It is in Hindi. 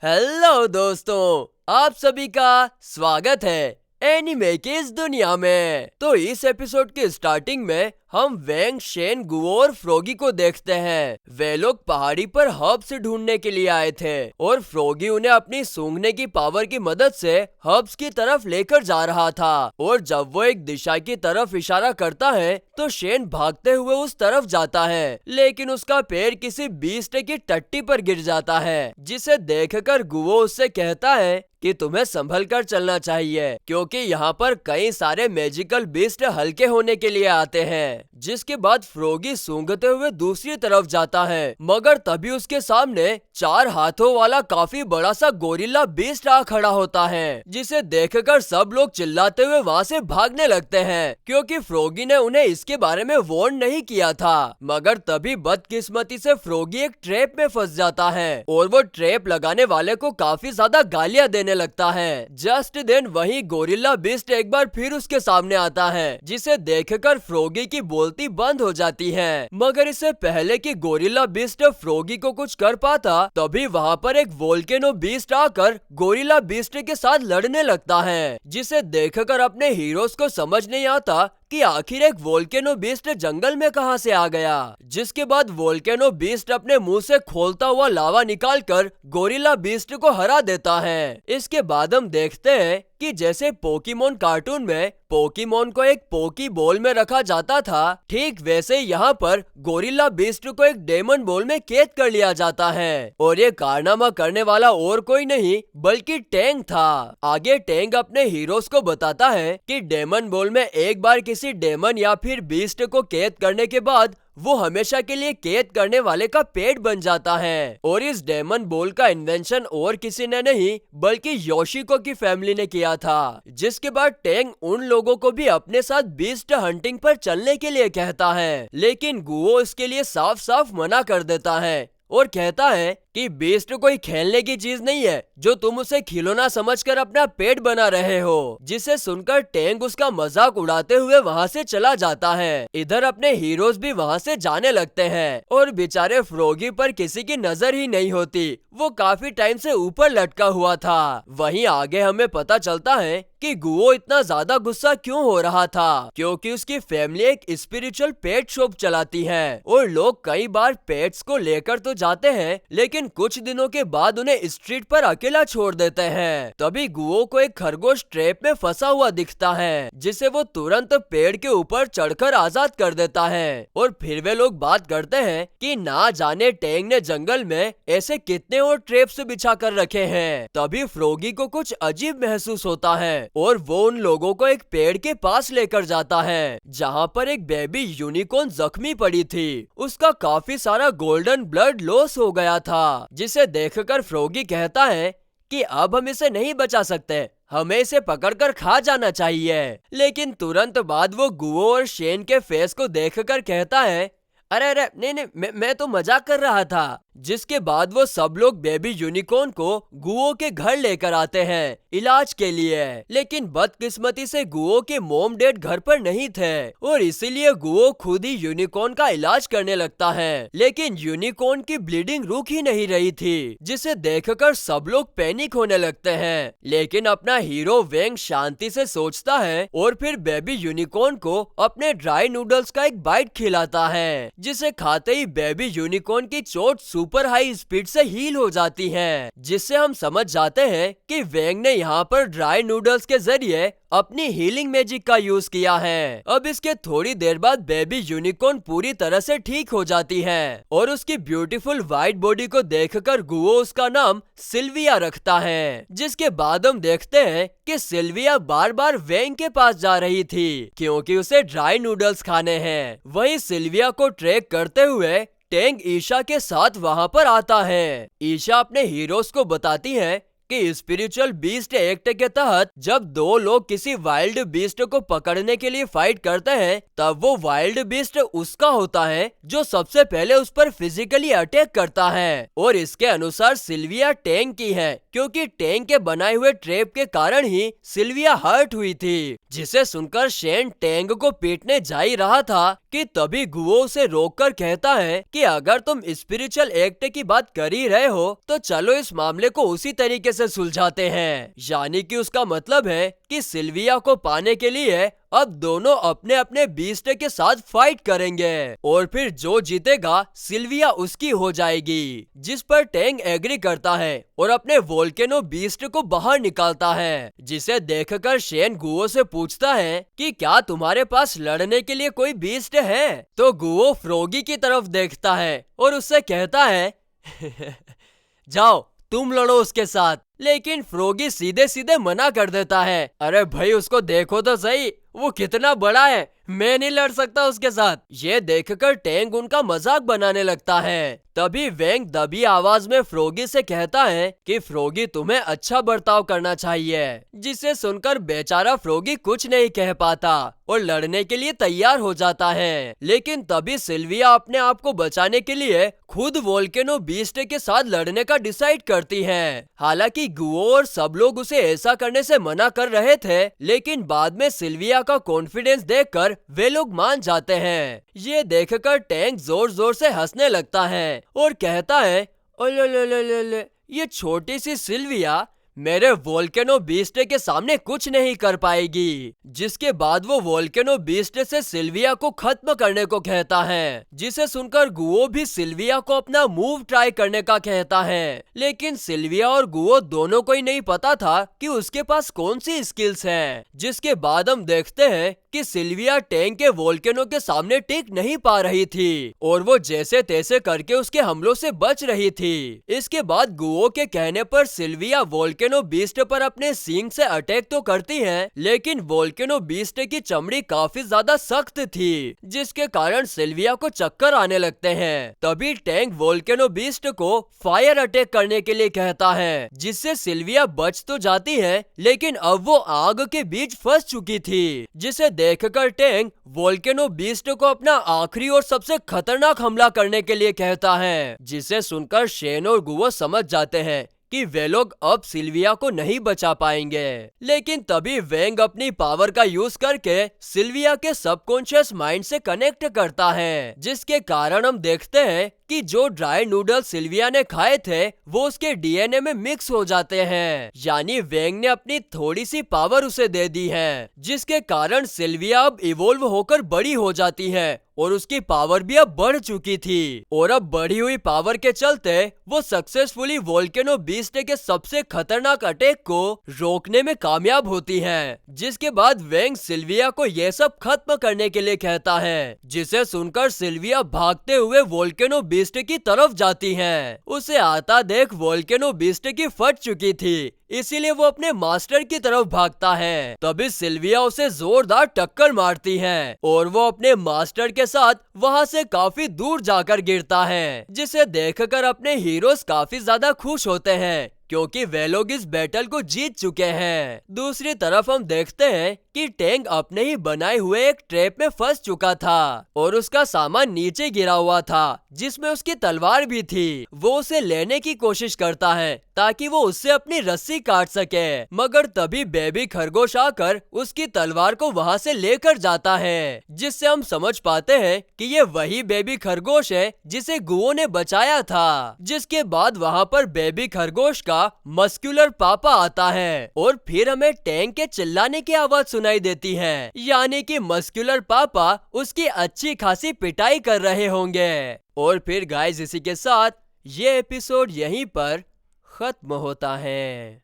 हेलो दोस्तों, आप सभी का स्वागत है एनिमे की इस दुनिया में। तो इस एपिसोड के स्टार्टिंग में हम वेंग, शेन, गुओ और फ्रोगी को देखते हैं। वे लोग पहाड़ी पर हर्ब्स ढूंढने के लिए आए थे और फ्रोगी उन्हें अपनी सूंघने की पावर की मदद से हर्ब्स की तरफ लेकर जा रहा था। और जब वो एक दिशा की तरफ इशारा करता है तो शेन भागते हुए उस तरफ जाता है, लेकिन उसका पैर किसी बीस्ट की टट्टी पर गिर जाता है, जिसे देखकर गुओ उससे कहता है कि तुम्हें संभल कर चलना चाहिए, क्योंकि यहाँ पर कई सारे मैजिकल बीस्ट हल्के होने के लिए आते हैं। जिसके बाद फ्रोगी सूंघते हुए दूसरी तरफ जाता है, मगर तभी उसके सामने 4 हाथों वाला काफी बड़ा सा गोरिल्ला बीस्ट आ खड़ा होता है, जिसे देखकर सब लोग चिल्लाते हुए वहाँ से भागने लगते हैं, क्योंकि फ्रोगी ने उन्हें इसके बारे में वार्न नहीं किया था। मगर तभी बदकिस्मती से फ्रोगी एक ट्रैप में फंस जाता है और वो ट्रैप लगाने वाले को काफी ज्यादा गालियां देने लगता है। जस्ट देन वही गोरिल्ला बीस्ट एक बार फिर उसके सामने आता है, जिसे देखकर फ्रोगी की बोलती बंद हो जाती है। मगर इससे पहले कि गोरिल्ला बीस्ट फ्रोगी को कुछ कर पाता, तभी वहाँ पर एक वोल्केनो बीस्ट आकर गोरिल्ला बीस्ट के साथ लड़ने लगता है, जिसे देखकर अपने हीरोज को समझ नहीं आता कि आखिर एक वोल्केनो बीस्ट जंगल में कहां से आ गया। जिसके बाद वोल्केनो बीस्ट अपने मुंह से खोलता हुआ लावा निकालकर गोरिल्ला बीस्ट को हरा देता है। इसके बाद हम देखते हैं कि जैसे पोकेमोन कार्टून में पोकेमोन को एक पोकी बॉल में रखा जाता था, ठीक वैसे यहाँ पर गोरिल्ला बीस्ट को एक डेमन बॉल में कैद कर लिया जाता है। और ये कारनामा करने वाला और कोई नहीं बल्कि टैंग था। आगे टैंग अपने हीरोज को बताता है कि डेमन बॉल में एक बार किसी डेमन या फिर बीस्ट को कैद करने के बाद वो हमेशा के लिए कैद करने वाले का पेट बन जाता है। और इस डेमन बॉल का इन्वेंशन और किसी ने नहीं बल्कि योशिको की फैमिली ने किया था। जिसके बाद टैंग उन लोगों को भी अपने साथ बीस्ट हंटिंग पर चलने के लिए कहता है, लेकिन गुओ इसके लिए साफ साफ मना कर देता है और कहता है कि बीस्ट कोई खेलने की चीज नहीं है जो तुम उसे खिलौना समझकर अपना पेट बना रहे हो। जिसे सुनकर टैंग उसका मजाक उड़ाते हुए वहाँ से चला जाता है। इधर अपने हीरोज भी वहाँ से जाने लगते हैं और बेचारे फ्रोगी पर किसी की नजर ही नहीं होती, वो काफी टाइम से ऊपर लटका हुआ था। वहीं आगे हमें पता चलता है कि गुओ इतना ज्यादा गुस्सा क्यों हो रहा था, क्योंकि उसकी फैमिली एक स्पिरिचुअल पेट शॉप चलाती है और लोग कई बार पेट्स को लेकर तो जाते हैं, लेकिन कुछ दिनों के बाद उन्हें स्ट्रीट पर अकेला छोड़ देते हैं। तभी गुओ को एक खरगोश ट्रैप में फंसा हुआ दिखता है, जिसे वो तुरंत पेड़ के ऊपर चढ़कर आजाद कर देता है। और फिर वे लोग बात करते हैं कि ना जाने टैंग ने जंगल में ऐसे कितने और ट्रैप्स बिछा कर रखे हैं। तभी फ्रोगी को कुछ अजीब महसूस होता है और वो उन लोगों को एक पेड़ के पास लेकर जाता है, जहाँ पर एक बेबी यूनिकॉर्न जख्मी पड़ी थी। उसका काफी सारा गोल्डन ब्लड लॉस हो गया था, जिसे देखकर फ्रोगी कहता है कि अब हम इसे नहीं बचा सकते, हमें इसे पकड़कर खा जाना चाहिए। लेकिन तुरंत बाद वो गुओ और शेन के फेस को देखकर कहता है, अरे अरे नहीं नहीं, मैं तो मजाक कर रहा था। जिसके बाद वो सब लोग बेबी यूनिकॉर्न को गुओ के घर लेकर आते हैं इलाज के लिए। लेकिन बदकिस्मती से गुओ के मॉम डैड घर पर नहीं थे और इसीलिए गुओ खुद ही यूनिकॉर्न का इलाज करने लगता है। लेकिन यूनिकॉर्न की ब्लीडिंग रुक ही नहीं रही थी, जिसे देखकर सब लोग पैनिक होने लगते हैं। लेकिन अपना हीरो वेंग शांति से सोचता है और फिर बेबी यूनिकॉर्न को अपने ड्राई नूडल्स का एक बाइट खिलाता है, जिसे खाते ही बेबी यूनिकॉर्न की चोट सुपर हाई स्पीड से हील हो जाती है। जिससे हम समझ जाते हैं कि वेंग ने यहाँ पर ड्राई नूडल्स के जरिए अपनी हीलिंग मैजिक का यूज किया है। अब इसके थोड़ी देर बाद बेबी यूनिकॉर्न पूरी तरह से ठीक हो जाती है और उसकी ब्यूटीफुल व्हाइट बॉडी को देखकर गुओ उसका नाम सिल्विया रखता है। जिसके बाद हम देखते हैं कि सिल्विया बार बार वेंग के पास जा रही थी, क्योंकि उसे ड्राई नूडल्स खाने हैं। वहीं सिल्विया को ट्रैक करते हुए टैंग ईशा के साथ वहां पर आता है। ईशा अपने हीरोज को बताती है कि स्पिरिचुअल बीस्ट एक्ट के तहत जब दो लोग किसी वाइल्ड बीस्ट को पकड़ने के लिए फाइट करते हैं, तब वो वाइल्ड बीस्ट उसका होता है जो सबसे पहले उस पर फिजिकली अटैक करता है। और इसके अनुसार सिल्विया टैंग की है, क्योंकि टैंग के बनाए हुए ट्रैप के कारण ही सिल्विया हर्ट हुई थी। जिसे सुनकर शेन टैंग को पीटने जा ही रहा था कि तभी गुओ उसे रोककर कहता है कि अगर तुम स्पिरिचुअल एक्ट की बात कर ही रहे हो तो चलो इस मामले को उसी तरीके से सुलझाते हैं। यानी कि उसका मतलब है कि सिल्विया को पाने के लिए अब दोनों अपने अपने बीस्ट के साथ फाइट करेंगे और फिर जो जीतेगा सिल्विया उसकी हो जाएगी, जिस पर टैंग एग्री करता है और अपने वोल्केनो बीस्ट को बाहर निकालता है, जिसे देखकर शेन गुओ से पूछता है कि क्या तुम्हारे पास लड़ने के लिए कोई बीस्ट है। तो गुओ फ्रोगी की तरफ देखता है और उससे कहता है जाओ तुम लड़ो उसके साथ। लेकिन फ्रोगी सीधे सीधे मना कर देता है। अरे भाई उसको देखो तो सही, वो कितना बड़ा है, मैं नहीं लड़ सकता उसके साथ। ये देखकर टैंग उनका मजाक बनाने लगता है। तभी वेंग दबी आवाज में फ्रोगी से कहता है कि फ्रोगी तुम्हें अच्छा बर्ताव करना चाहिए, जिसे सुनकर बेचारा फ्रोगी कुछ नहीं कह पाता और लड़ने के लिए तैयार हो जाता है। लेकिन तभी सिल्विया अपने आप को बचाने के लिए खुद वोल्केनो बीस्ट के साथ लड़ने का डिसाइड करती है। हालांकि गुओ और सब लोग उसे ऐसा करने से मना कर रहे थे, लेकिन बाद में सिल्विया का कॉन्फिडेंस देखकर वे लोग मान जाते हैं। ये देखकर टैंक जोर जोर से हंसने लगता है और कहता है ओले ये छोटी सी सिल्विया मेरे वोल्केनो बीस्ट के सामने कुछ नहीं कर पाएगी। जिसके बाद वो वोल्केनो बीस्ट से सिल्विया को खत्म करने को कहता है, जिसे सुनकर गुओ भी सिल्विया को अपना मूव ट्राई करने का कहता है। लेकिन सिल्विया और गुओ दोनों को ही नहीं पता था कि उसके पास कौन सी स्किल्स हैं। जिसके बाद हम देखते हैं कि सिल्विया टैंक के वोल्केनो के सामने टिक नहीं पा रही थी और वो जैसे तैसे करके उसके हमलों से बच रही थी। इसके बाद गुओ के कहने पर सिल्विया वोल्केनो बीस्ट पर अपने सींग से अटैक तो करती है, लेकिन वोल्केनो बीस्ट की चमड़ी काफी ज्यादा सख्त थी, जिसके कारण सिल्विया को चक्कर आने लगते हैं। तभी टैंक वोल्केनो बीस्ट को फायर अटैक करने के लिए कहता है, जिससे सिल्विया बच तो जाती है, लेकिन अब वो आग के बीच फंस चुकी थी। जिसे देखकर टैंक वोल्केनो बीस्ट को अपना आखिरी और सबसे खतरनाक हमला करने के लिए कहता है, जिसे सुनकर शेन और गुओ समझ जाते हैं कि वे लोग अब सिल्विया को नहीं बचा पाएंगे। लेकिन तभी वेंग अपनी पावर का यूज करके सिल्विया के सबकॉन्शियस माइंड से कनेक्ट करता है, जिसके कारण हम देखते हैं कि जो ड्राई नूडल सिल्विया ने खाए थे वो उसके डीएनए में मिक्स हो जाते हैं। यानी वेंग ने अपनी थोड़ी सी पावर उसे दे दी है, जिसके कारण सिल्विया अब इवोल्व होकर बड़ी हो जाती है और उसकी पावर भी अब बढ़ चुकी थी और अब बढ़ी हुई पावर के चलते वो सक्सेसफुली वोल्केनो बीस्ट के सबसे खतरनाक अटैक को रोकने में कामयाब होती है। जिसके बाद वेंग सिल्विया को ये सब खत्म करने के लिए कहता है, जिसे सुनकर सिल्विया भागते हुए वोल्केनो बीस्ट की तरफ जाती है। उसे आता देख वोल्केनो बीस्ट की फट चुकी थी, इसीलिए वो अपने मास्टर की तरफ भागता है। तभी सिल्विया उसे जोरदार टक्कर मारती है और वो अपने मास्टर के साथ वहां से काफी दूर जाकर गिरता है, जिसे देखकर अपने हीरोज काफी ज्यादा खुश होते हैं क्योंकि वे लोग इस बैटल को जीत चुके हैं। दूसरी तरफ हम देखते हैं कि टैंक अपने ही बनाए हुए एक ट्रैप में फंस चुका था और उसका सामान नीचे गिरा हुआ था, जिसमें उसकी तलवार भी थी। वो उसे लेने की कोशिश करता है ताकि वो उससे अपनी रस्सी काट सके, मगर तभी बेबी खरगोश आकर उसकी तलवार को वहां से लेकर जाता है, जिससे हम समझ पाते हैं कि ये वही बेबी खरगोश है जिसे गुओ ने बचाया था। जिसके बाद वहां पर बेबी खरगोश का मस्कुलर पापा आता है और फिर हमें टैंक के चिल्लाने की आवाज सुनाई देती है, यानी कि मस्कुलर पापा उसकी अच्छी खासी पिटाई कर रहे होंगे। और फिर गाइस इसी के साथ ये एपिसोड यहीं पर खत्म होता है।